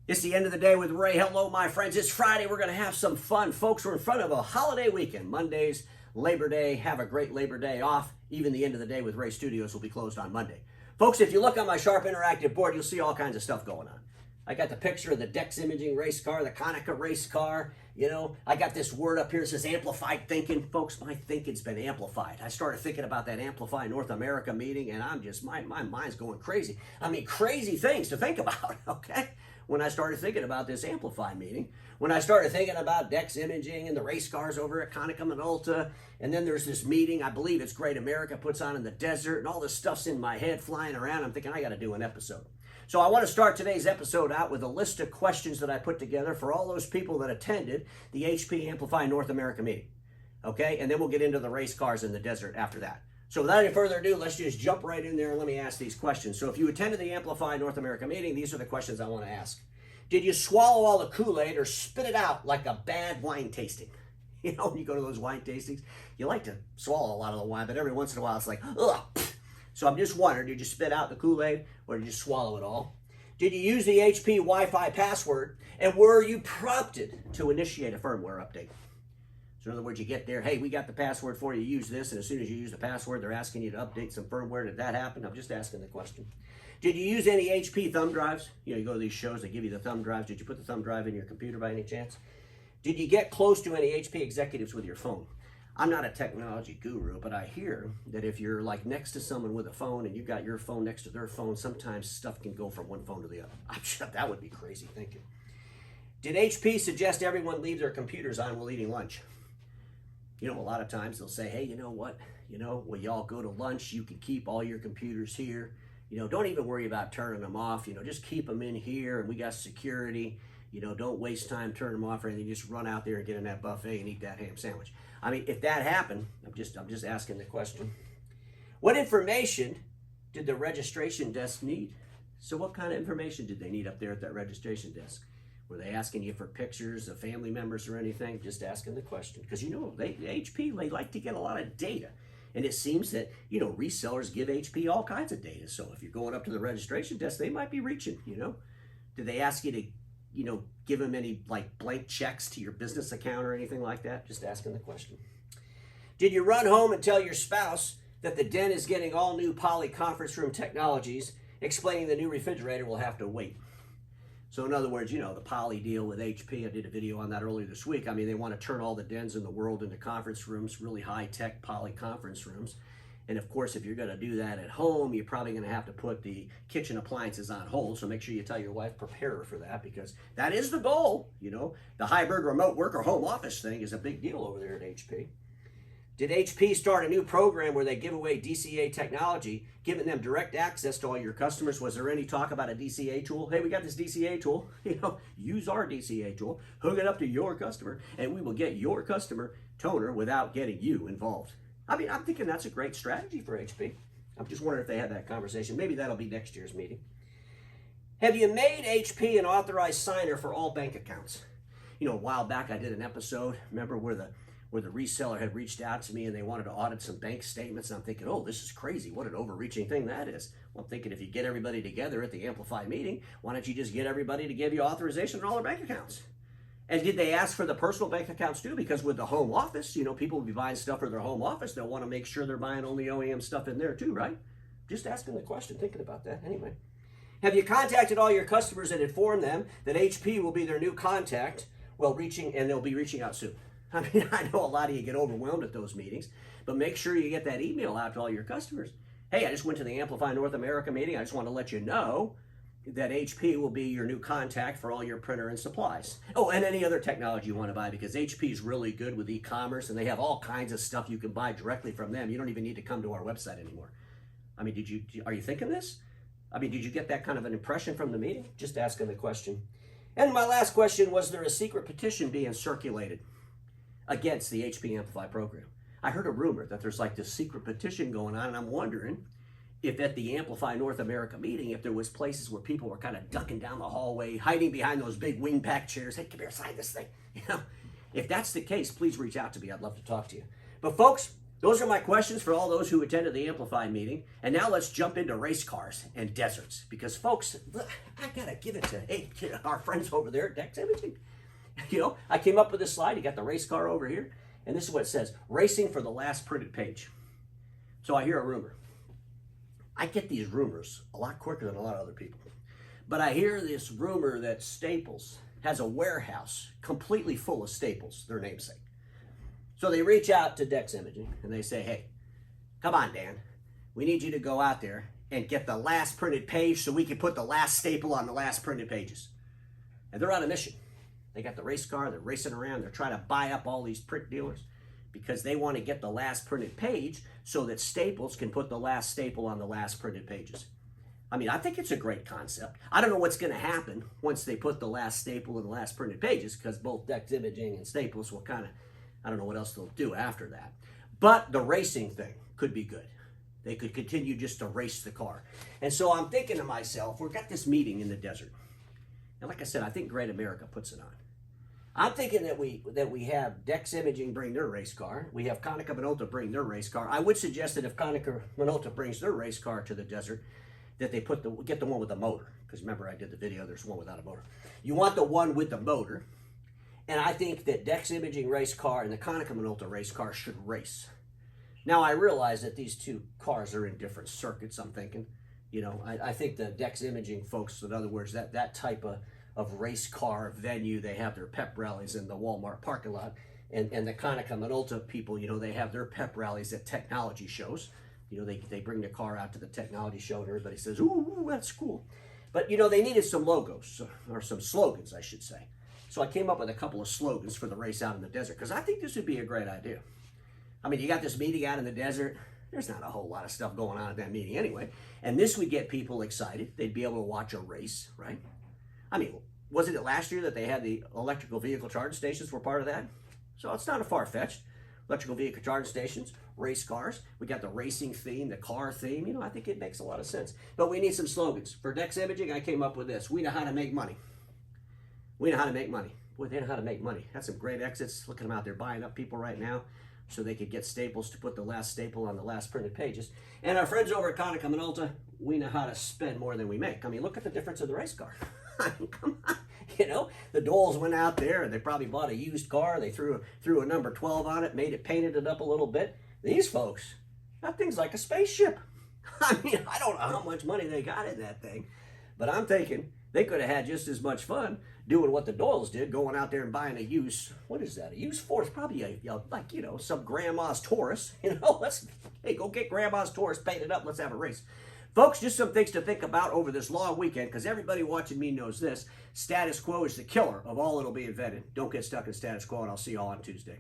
It's the end of the day with Ray. Hello, my friends. It's Friday. We're going to have some fun. Folks, we're in front of a holiday weekend. Mondays, Labor Day. Have a great Labor Day off. Even the end of the day with Ray Studios will be closed on Monday. Folks, if you look on my Sharp Interactive board, you'll see all kinds of stuff going on. I got the picture of the DEX imaging race car, the Konica race car. You know, I got this word up here that says amplified thinking. Folks, my thinking's been amplified. I started thinking about that Amplify North America meeting, and I'm just, my mind's going crazy. I mean, crazy things to think about, okay? When I started thinking about this Amplify meeting, when I started thinking about DEX imaging and the race cars over at Konica Minolta, and then there's this meeting, I believe it's Great America puts on in the desert, and all this stuff's in my head flying around. I'm thinking I got to do an episode. So I want to start today's episode out with a list of questions that I put together for all those people that attended the HP Amplify North America meeting. Okay, and then we'll get into the race cars in the desert after that. So without any further ado, let's just jump right in there and let me ask these questions. So if you attended the Amplify North America meeting, these are the questions I want to ask. Did you swallow all the Kool-Aid or spit it out like a bad wine tasting? You know, when you go to those wine tastings, you like to swallow a lot of the wine, but every once in a while it's like, ugh. So I'm just wondering, did you spit out the Kool-Aid or did you swallow it all? Did you use the HP Wi-Fi password and were you prompted to initiate a firmware update? So in other words, you get there, hey, we got the password for you, use this, and as soon as you use the password, they're asking you to update some firmware. Did that happen? I'm just asking the question. Did you use any HP thumb drives? You know, you go to these shows, they give you the thumb drives. Did you put the thumb drive in your computer by any chance? Did you get close to any HP executives with your phone? I'm not a technology guru, but I hear that if you're like next to someone with a phone and you've got your phone next to their phone, sometimes stuff can go from one phone to the other. I'm sure that would be crazy thinking. Did HP suggest everyone leave their computers on while eating lunch? You know, a lot of times they'll say, hey, you know what? You know, when y'all go to lunch, you can keep all your computers here. You know, don't even worry about turning them off. You know, just keep them in here and we got security. You know, don't waste time turning them off or anything. Just run out there and get in that buffet and eat that ham sandwich. I mean, if that happened, I'm just asking the question. What information did the registration desk need? So what kind of information did they need up there at that registration desk? Were they asking you for pictures of family members or anything? Just asking the question. Because, you know, HP, they like to get a lot of data. And it seems that, you know, resellers give HP all kinds of data. So if you're going up to the registration desk, they might be reaching, you know. Did they ask you to, you know, give them any like blank checks to your business account or anything like that? Just asking the question. Did you run home and tell your spouse that the den is getting all new poly conference room technologies, explaining the new refrigerator will have to wait? So in other words, you know, the poly deal with HP, I did a video on that earlier this week. I mean, they want to turn all the dens in the world into conference rooms, really high-tech poly conference rooms. And of course, if you're going to do that at home, you're probably going to have to put the kitchen appliances on hold. So make sure you tell your wife, prepare her for that, because that is the goal. You know, the hybrid remote work or home office thing is a big deal over there at HP. Did HP start a new program where they give away DCA technology, giving them direct access to all your customers? Was there any talk about a DCA tool? Hey, we got this DCA tool. You know, use our DCA tool, hook it up to your customer, and we will get your customer toner without getting you involved. I mean, I'm thinking that's a great strategy for HP. I'm just wondering if they had that conversation. Maybe that'll be next year's meeting. Have you made HP an authorized signer for all bank accounts? You know, a while back I did an episode, remember, where the reseller had reached out to me and they wanted to audit some bank statements. And I'm thinking, oh, this is crazy. What an overreaching thing that is. Well, I'm thinking if you get everybody together at the Amplify meeting, why don't you just get everybody to give you authorization on all their bank accounts? And did they ask for the personal bank accounts too? Because with the home office, you know, people will be buying stuff for their home office. They'll want to make sure they're buying only OEM stuff in there too, right? Just asking the question, thinking about that anyway. Have you contacted all your customers and informed them that HP will be their new contact and they'll be reaching out soon? I mean, I know a lot of you get overwhelmed at those meetings, but make sure you get that email out to all your customers. Hey, I just went to the Amplify North America meeting. I just want to let you know that HP will be your new contact for all your printer and supplies. Oh, and any other technology you want to buy, because HP is really good with e-commerce and they have all kinds of stuff you can buy directly from them. You don't even need to come to our website anymore. I mean, are you thinking this? I mean, did you get that kind of an impression from the meeting? Just asking the question. And my last question, was there a secret petition being circulated against the HP Amplify program? I heard a rumor that there's like this secret petition going on, and I'm wondering if at the Amplify North America meeting, if there was places where people were kind of ducking down the hallway, hiding behind those big wingback chairs. Hey, come here, sign this thing. You know, if that's the case, please reach out to me. I'd love to talk to you. But folks, Those are my questions for all those who attended the Amplify meeting. And now let's jump into race cars and deserts. Because folks, I gotta give it to our friends over there at DEX Imaging. You know, I came up with this slide. You got the race car over here. And this is what it says, racing for the last printed page. So I hear a rumor. I get these rumors a lot quicker than a lot of other people. But I hear this rumor that Staples has a warehouse completely full of Staples, their namesake. So they reach out to DEX Imaging and they say, hey, come on, Dan. We need you to go out there and get the last printed page so we can put the last staple on the last printed pages. And they're on a mission. They got the race car, they're racing around, they're trying to buy up all these print dealers because they want to get the last printed page so that Staples can put the last staple on the last printed pages. I mean, I think it's a great concept. I don't know what's going to happen once they put the last staple in the last printed pages because both DEX Imaging and Staples will kind of, I don't know what else they'll do after that. But the racing thing could be good. They could continue just to race the car. And so I'm thinking to myself, we've got this meeting in the desert. And like I said, I think Great America puts it on. I'm thinking that we have DEX Imaging bring their race car. We have Konica Minolta bring their race car. I would suggest that if Konica Minolta brings their race car to the desert, that they get the one with the motor. Because remember, I did the video, there's one without a motor. You want the one with the motor. And I think that DEX Imaging race car and the Konica Minolta race car should race. Now, I realize that these two cars are in different circuits, I'm thinking. You know, I think the DEX Imaging folks, in other words, that type of race car venue, they have their pep rallies in the Walmart parking lot. And the Konica Minolta people, you know, they have their pep rallies at technology shows. You know, they bring the car out to the technology show and everybody says, ooh, that's cool. But, you know, they needed some logos, or some slogans, I should say. So I came up with a couple of slogans for the race out in the desert because I think this would be a great idea. I mean, you got this meeting out in the desert. There's not a whole lot of stuff going on at that meeting anyway. And this would get people excited. They'd be able to watch a race, right? I mean, wasn't it last year that they had the electrical vehicle charging stations were part of that? So it's not a far-fetched. Electrical vehicle charging stations, race cars. We got the racing theme, the car theme. You know, I think it makes a lot of sense. But we need some slogans. For DEX Imaging, I came up with this. We know how to make money. We know how to make money. Boy, they know how to make money. That's some great exits. Look at them out there buying up people right now so they could get Staples to put the last staple on the last printed pages. And our friends over at Konica Minolta, we know how to spend more than we make. I mean, look at the difference of the race car. I mean, come on. You know, the Doles went out there and they probably bought a used car. They threw a number 12 on it, painted it up a little bit. These folks, that thing's like a spaceship. I mean, I don't know how much money they got in that thing, but I'm thinking they could have had just as much fun doing what the Doyles did, going out there and buying a used, what is that? A used Ford, probably like, you know, some grandma's Taurus. You know, hey, go get grandma's Taurus, paint it up, let's have a race. Folks, just some things to think about over this long weekend, because everybody watching me knows this. Status quo is the killer of all that'll be invented. Don't get stuck in status quo, and I'll see you all on Tuesday.